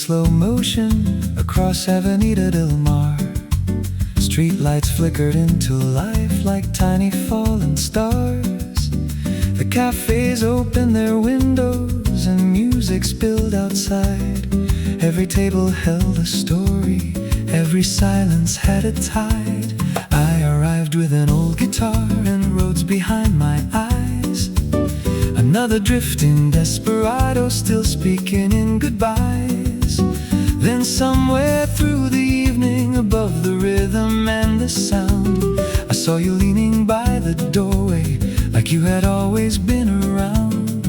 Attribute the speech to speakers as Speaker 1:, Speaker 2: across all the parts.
Speaker 1: slow motion across Avenida del Mar. Streetlights flickered into life like tiny fallen stars. The cafes opened their windows and music spilled outside. Every table held a story, every silence had a tide. I arrived with an old guitar and roads behind my eyes. Another drifting desperado still speaking in goodbyes. Then somewhere through the evening, above the rhythm and the sound, I saw you leaning by the doorway like you had always been around.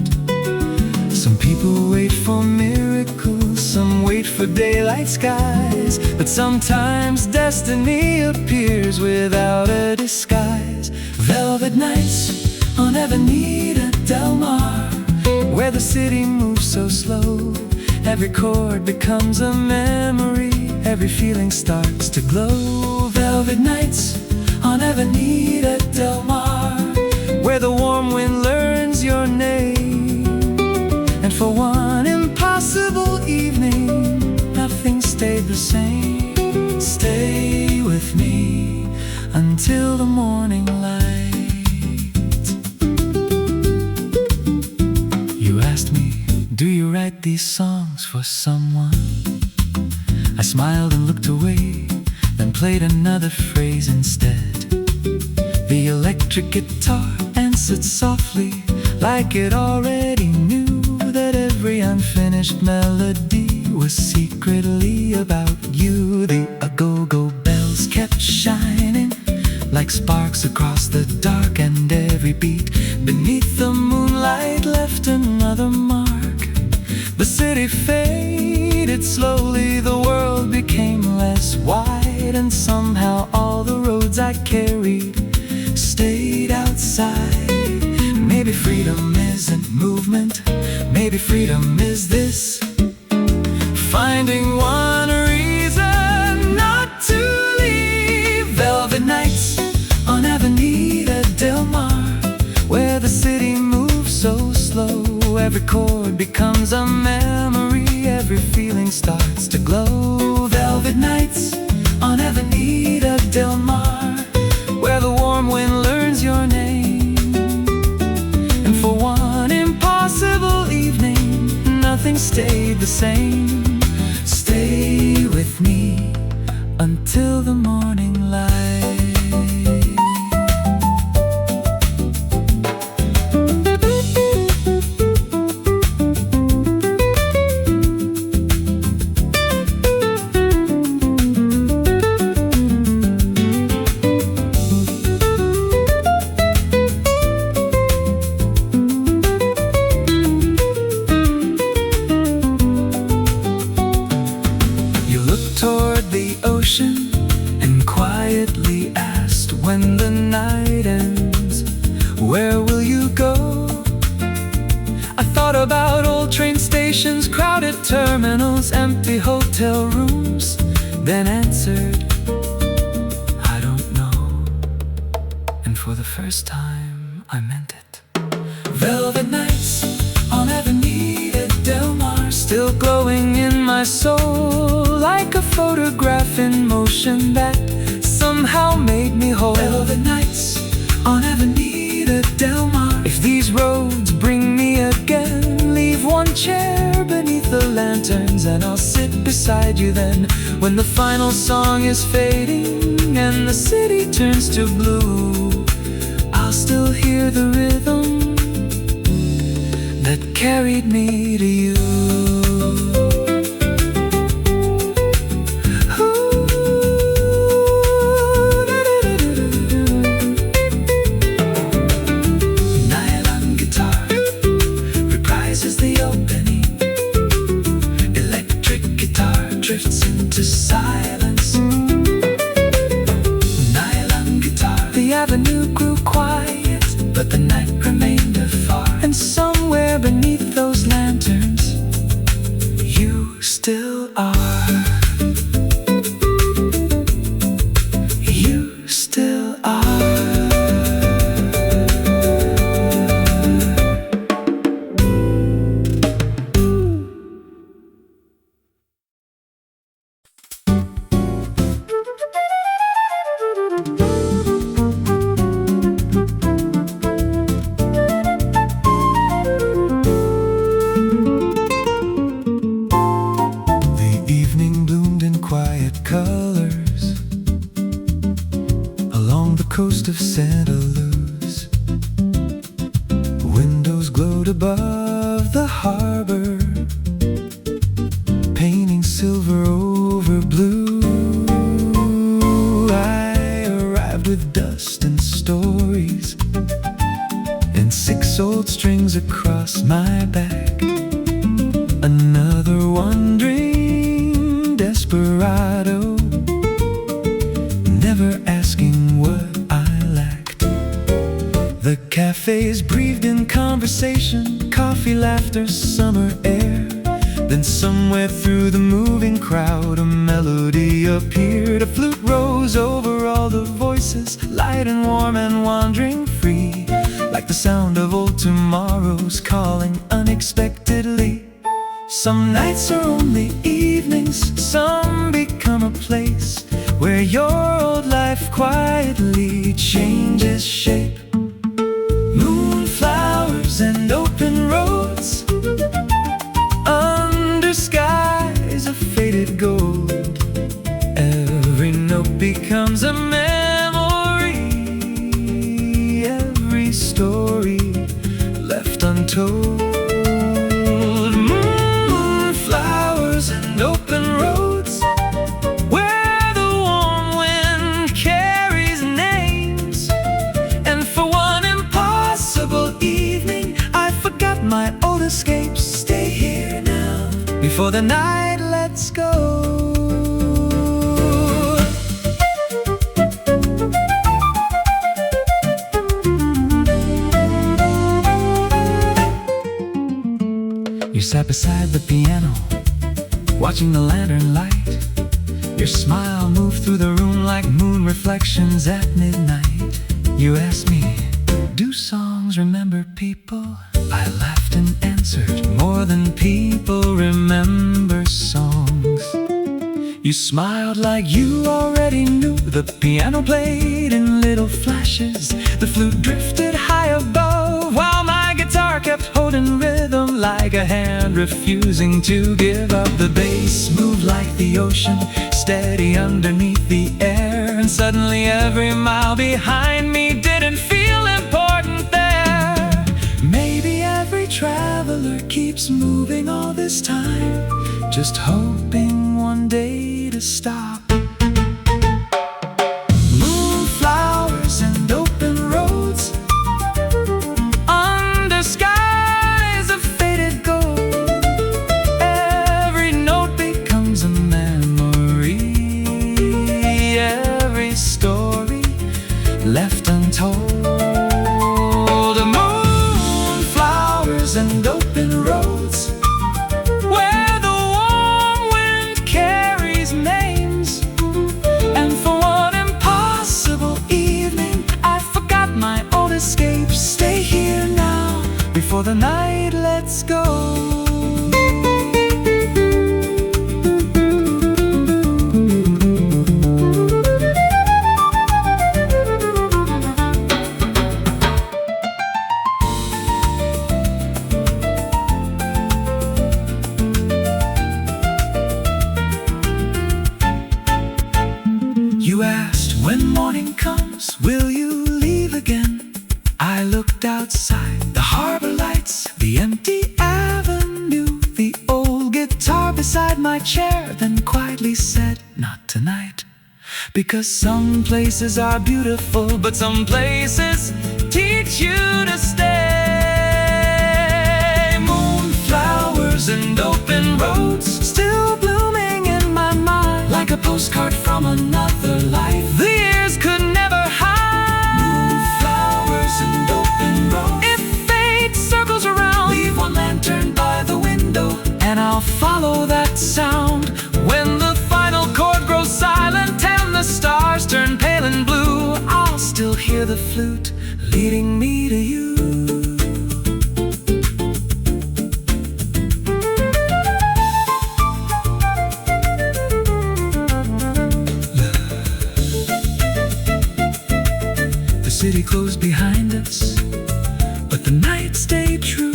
Speaker 1: Some people wait for miracles, some wait for daylight skies, but sometimes destiny appears without a disguise. Velvet nights on Avenida del Mar, where the city moves so slow. Every chord becomes a memory, every feeling starts to glow. Velvet nights on Avenida del Mar, where the warm wind learns your name. And for one impossible evening, nothing stayed the same. Stay with me until the morning light. You asked me, do you write these songs for someone? I smiled and looked away, then played another phrase instead. The electric guitar answered softly, like it already knew that every unfinished melody was secretly about you. The go-go bells kept shining like sparks across the dark, and every beat beneath the moonlight left another mark. The city faded slowly, the world became less wide, and somehow all the roads I carried stayed outside. Maybe freedom isn't movement, maybe freedom is this: finding one reason not to leave. Velvet nights on Avenida del Mar, where the city moves so slow. Every chord becomes a memory, every feeling starts to glow. Velvet nights on Avenida del Mar, where the warm wind learns your name. And for one impossible evening, nothing stayed the same. Stay with me until the morning light. Toward the ocean and quietly asked, when the night ends, where will you go? I thought about old train stations, crowded terminals, empty hotel rooms, then answered, I don't know. And for the first time I meant it. Velvet nights on Avenida del Mar, still glowing in my soul, like a photograph in motion that somehow made me whole. Velvet nights on Avenida del Mar. If these roads bring me again, leave one chair beneath the lanterns, and I'll sit beside you then. When the final song is fading and the city turns to blue, I'll still hear the rhythm that carried me to you. Drifts into silence. Nylon guitar. The avenue grew quiet, but the night remained afar. And somewhere beneath those lanterns, you still are. colors along the coast of Santa Luz. Windows glowed above the harbor, painting silver over blue. I arrived with dust and stories and 6 old strings across my back. Another wandering desperado, never asking what I lacked. The cafes breathed in conversation, coffee, laughter, summer air. Then somewhere through the moving crowd a melody appeared. A flute rose over all the voices, light and warm and wandering free, like the sound of old tomorrows calling unexpectedly. Some nights are only evenings, some become a place where your old life quietly changes shape. Moonflowers and open roads under skies of faded gold. Every note becomes a memory, every story left untold. Moonflowers and open roads where the warm wind carries names. And for one impossible evening I forgot my old escapes. Stay here now before the night lets go. You sat beside the piano, watching the lantern light. Your smile moved through the room like moon reflections at midnight. You asked me, do songs remember people? I laughed and answered, more than people remember songs. You smiled like you already knew. The piano played in little flashes, the flute drifted high above, while my guitar kept holding rhythm like a hand refusing to give up. The bass moved like the ocean, steady underneath the air, and suddenly every mile behind me didn't feel important there. Maybe every traveler keeps moving all this time, just hoping one day to stop. Moonflowers and open roads under skies of faded gold. Every note becomes a memory, every story left untold. Moonflowers and open roads where the warm wind carries names. And for one impossible evening I forgot my old escapes. Stay here now before the night lets go. You asked, when morning comes, will you leave again? I looked outside, the harbor lights, the empty avenue, the old guitar beside my chair, then quietly said, not tonight. Because some places are beautiful, but some places teach you to stay. Moonflowers and open roads still blooming in my mind, like a postcard from another life the years could never hide. Moonflowers and open roads, if fate circles around, leave one lantern by the window, and I'll follow that sound. When the final chord grows silent and the stars turn pale and blue, I'll still hear the flute leading me to you. The city closed behind us, but the night stayed true,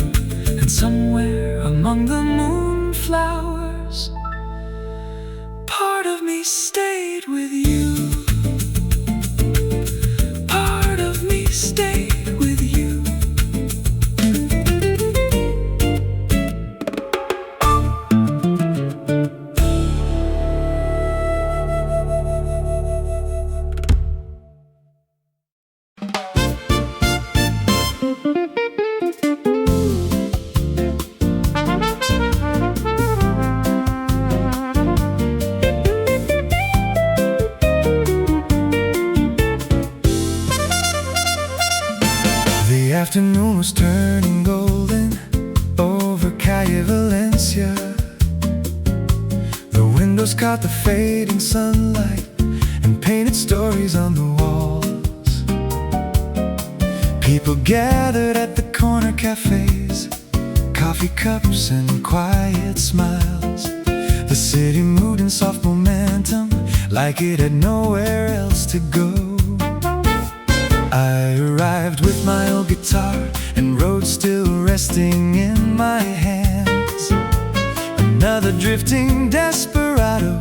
Speaker 1: and somewhere among the moonflowers, part of me stayed. stayed with you. Part of me stayed with you. The afternoon was turning golden over Calle Valencia. The windows caught the fading sunlight and painted stories on the walls. People gathered at the corner cafes, coffee cups and quiet smiles. The city moved in soft momentum, like it had nowhere else to go. I arrived with my old guitar and road still resting in my hands. Another drifting desperado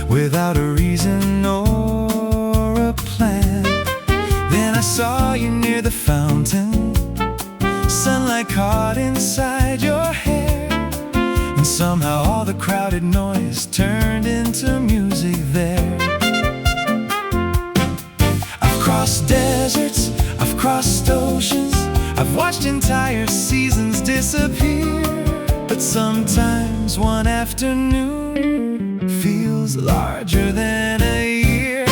Speaker 1: without a reason or a plan. Then I saw you near the fountain, sunlight caught inside your hair, and somehow all the crowded noise turned into music there. I've crossed deserts, I've crossed oceans, I've watched entire seasons disappear. But sometimes one afternoon feels larger than a year.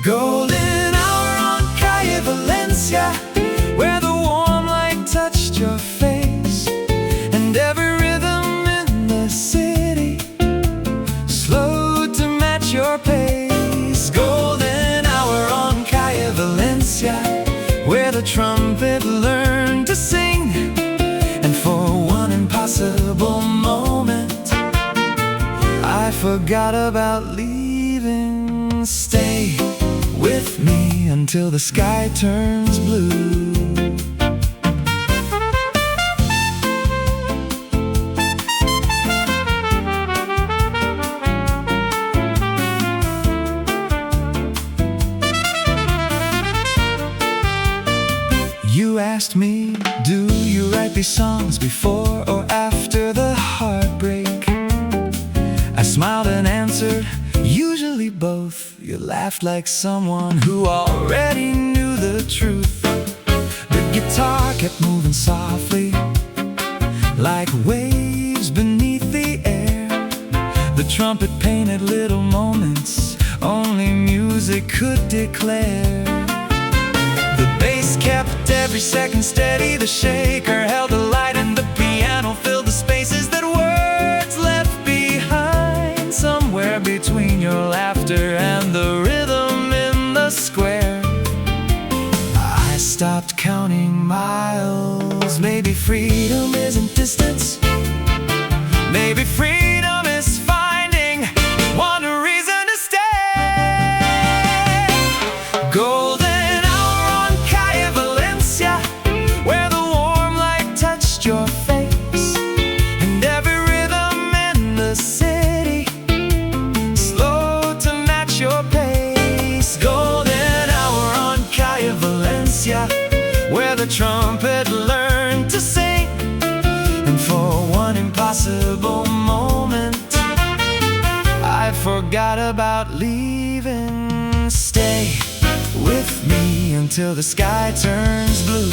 Speaker 1: Golden hour on Calle Valencia, where the warm light touched your face, and every rhythm in the city slowed to match your pace. Golden hour on Calle Valencia, where the trumpet learned to sing, and for one impossible moment I forgot about leaving. Stay with me until the sky turns blue. You asked me, do you write these songs before or after the heartbreak? I smiled and answered, usually both. You laughed like someone who already knew the truth. The guitar kept moving softly, like waves beneath the air. The trumpet painted little moments only music could declare. The bass kept every second steady, the shaker held the light, and the piano filled the spaces that words left behind. Somewhere between your laughter and the rhythm in the square, I stopped counting miles. Maybe freedom isn't distance, maybe freedom is finding one reason to stay. Golden your face, and every rhythm in the city slowed to match your pace. Golden hour on Calle Valencia, where the trumpet learned to sing, and for one impossible moment I forgot about leaving. Stay with me until the sky turns blue.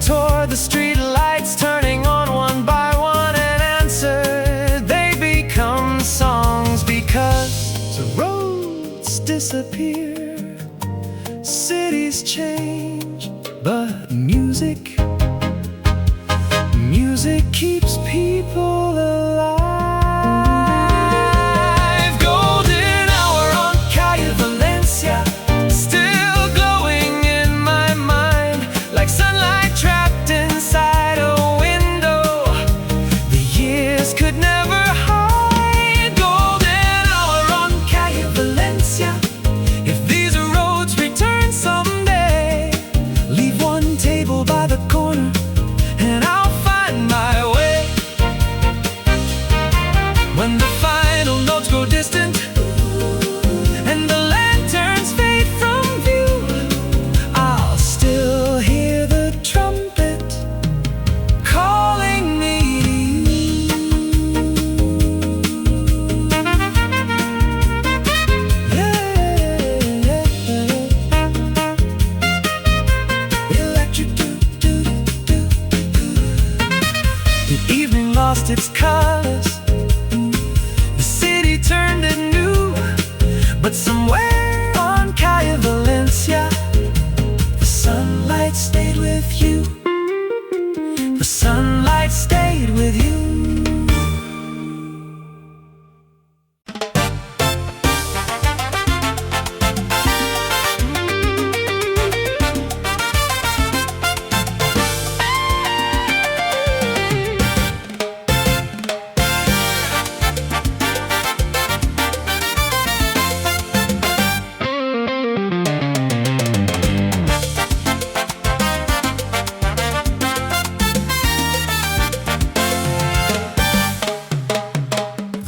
Speaker 1: Toward the street lights turning on one by one, and answered, they become songs because the roads disappear, cities change, but music keeps people alive.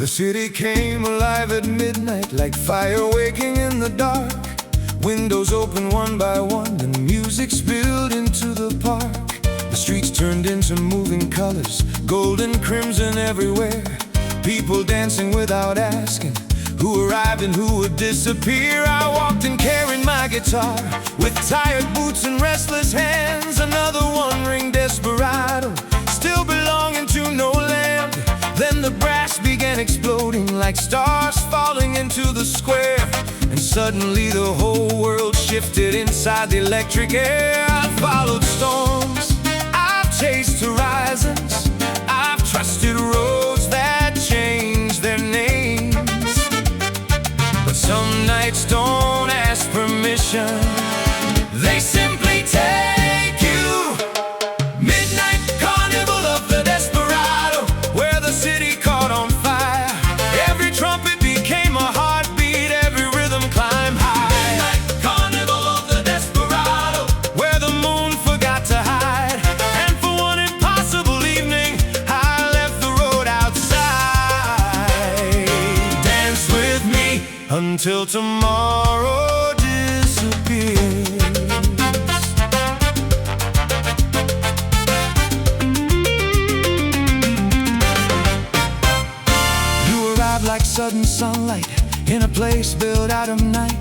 Speaker 1: The city came alive at midnight, like fire waking in the dark. Windows open one by one, and music spilled into the park. The streets turned into moving colors, gold and crimson everywhere. People dancing without asking who arrived and who would disappear. I walked in carrying my guitar, with tired boots and restless hands. Another one-ring desperado, still belonging to no land. Then the brass began exploding like stars falling into the square. And suddenly the whole world shifted inside the electric air. I followed storms, I've chased horizons, I've trusted roads that changed their names. But some nights don't ask permission, they simply take you. Midnight carnival of the desperado, where the city caught on fire. Every trumpet became a heartbeat, every rhythm climbed high. Midnight carnival of the desperado, where the moon forgot to hide. And for one impossible evening, I left the road outside. Dance with me until tomorrow disappears. Like sudden sunlight in a place built out of night.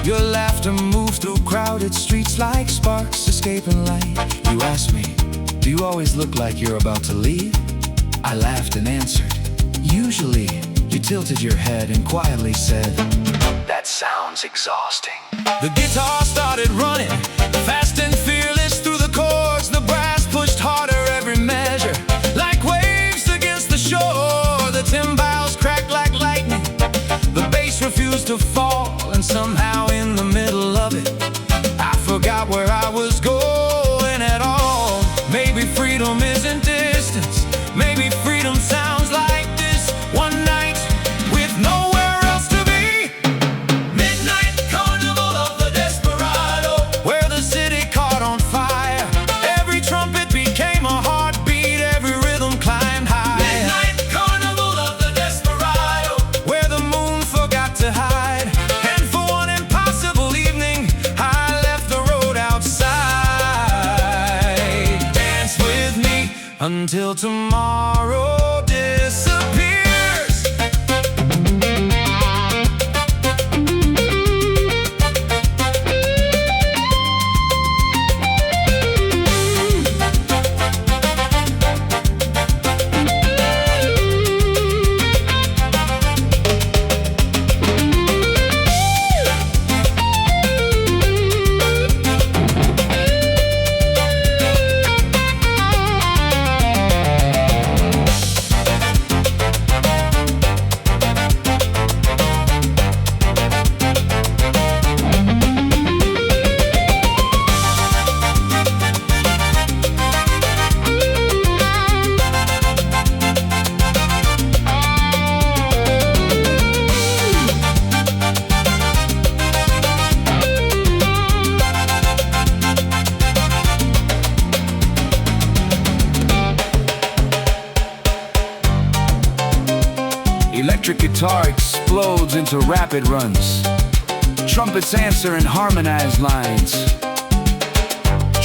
Speaker 1: Your laughter moved through crowded streets like sparks escaping light. You asked me, do you always look like you're about to leave? I laughed and answered, usually. You tilted your head and quietly said, that sounds exhausting. The guitar started running, fast and fearless through the chords. The brass pushed harder every measure, like waves against the shore. The timbales cracked like lightning, the bass refused to fall. And somehow in the middle of it, I forgot where I was going at all. Maybe freedom isn't distance, maybe freedom sounds like this. One night with nowhere else to be. Midnight carnival of the desperado, where the city caught on fire. Every trumpet became a heartbeat, every rhythm climbed high. Midnight carnival of the desperado, where the moon forgot to hide. And for one impossible evening, I left the road outside. Dance with me until tomorrow disappears. Electric guitar explodes into rapid runs. Trumpets answer in harmonized lines.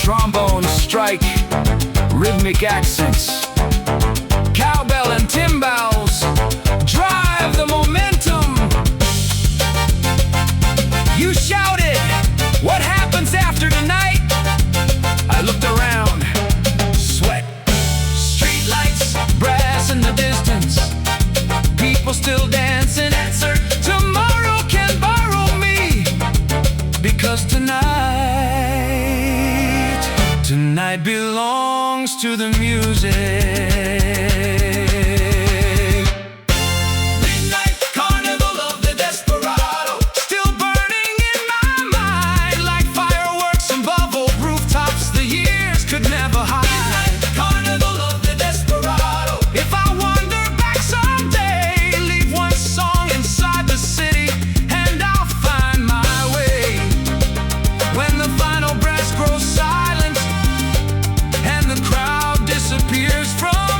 Speaker 1: Trombones strike rhythmic accents. Cowbell and timbales drive the momentum. You shouted, what happens after tonight? I looked around, sweat, streetlights, brass in the distance. People still dancing, answer, tomorrow can borrow me. Because tonight belongs to the music. Midnight carnival of the desperado, still burning in my mind like fireworks above old rooftops the years could never hide. Midnight carnival of the desperado, if I wander back someday, leave one song inside the city and I'll find my way. When the final brass grows silent and the crowd disappears from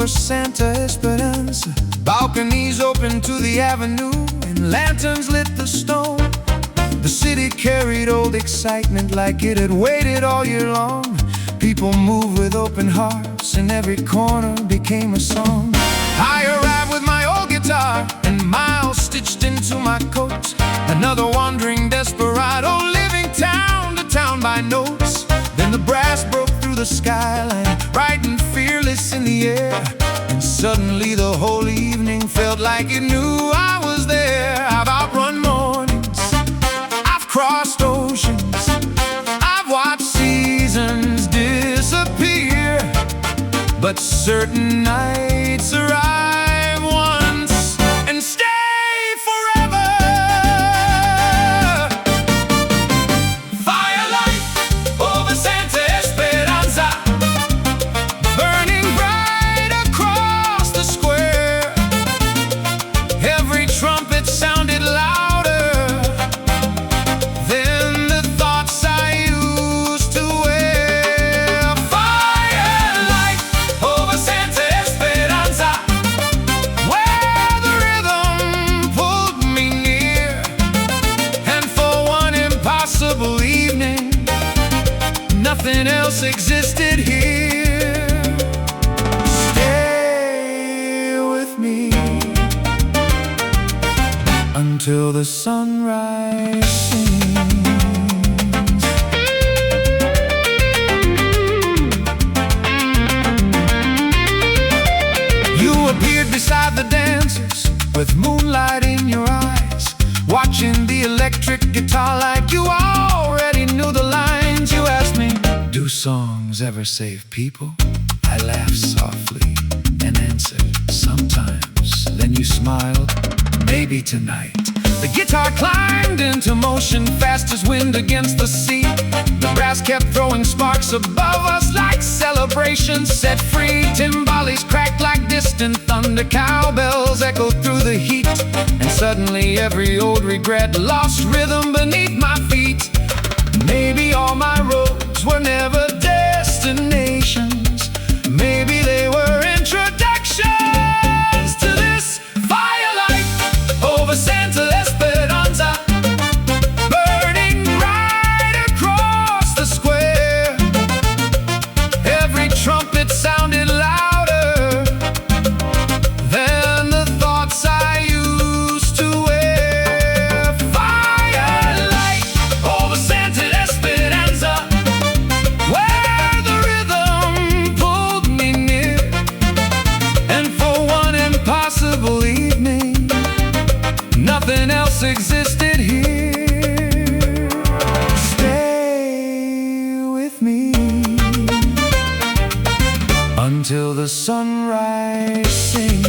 Speaker 1: over Santa Esperanza. Balconies open to the avenue, and lanterns lit the stone. The city carried old excitement like it had waited all year long. People moved with open hearts, and every corner became a song. I arrived with my old guitar and miles stitched into my coat. Another wandering desperado, living town to town by notes. Then the brass broke through the skyline, bright and fearless in the air. And suddenly the whole evening felt like it knew I was there. I've outrun mornings, I've crossed oceans, I've watched seasons disappear. But certain nights arrive once and stay forever. Firelight over Santa Esperanza, burning bright across the square. Every trumpet sounded louder than the thoughts I used to wear. Firelight over Santa Esperanza, where the rhythm pulled me near. And for one impossible evening, nothing else existed here. Stay with me until the sunrise sings. You appeared beside the dancers with moonlight in your eyes, watching the electric guitar like you already knew the lines. You asked me, do songs ever save people? I laughed softly and answered, sometimes. Then you smiled, maybe tonight. The guitar climbed into motion, fast as wind against the sea. The brass kept throwing sparks above us like celebrations set free. Timbales cracked like distant thunder, cowbells echoed through the heat. And suddenly every old regret lost rhythm beneath my feet. Maybe all my roads were never destinations. Maybe they were introductions to this firelight over Santa Esperanza, burning right across the square. Every trumpet sounded louder than the thoughts I used to wear. Firelight over Santa Esperanza, where the rhythm pulled me near. And for one impossible evening, nothing else existed here. Stay with me until the sunrise sings.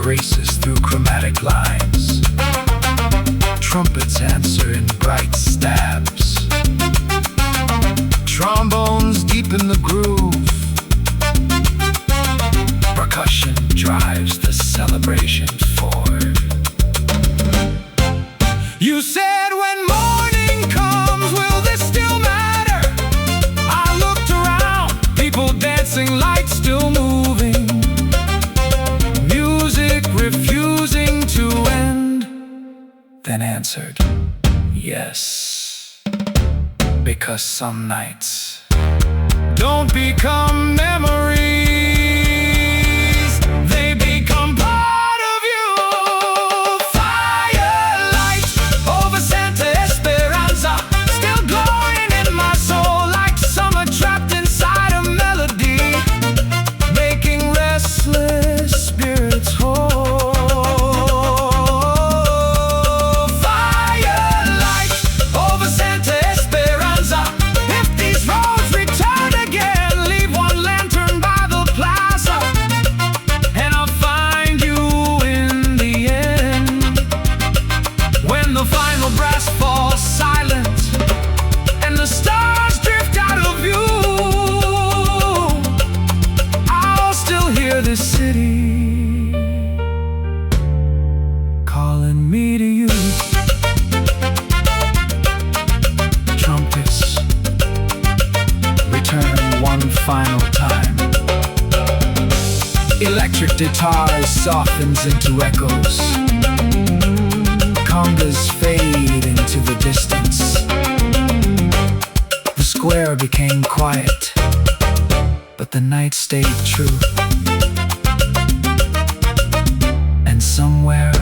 Speaker 1: Races through chromatic lines. Trumpets answer in bright stabs. Trombones deepen the groove. Percussion drives the celebration forward. You said, when morning comes, will this still matter? I looked around, people dancing, lights still moving. Refusing to end, then answered, yes, because some nights don't become memories, they become part of you. Firelight over Santa Esperanza, still Guitars softens into echoes. Congas fade into the distance. The square became quiet, but the night stayed true. And somewhere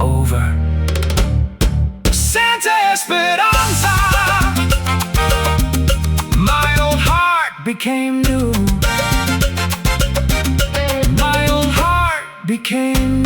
Speaker 1: over Santa Esperanza, my old heart became new. My old heart became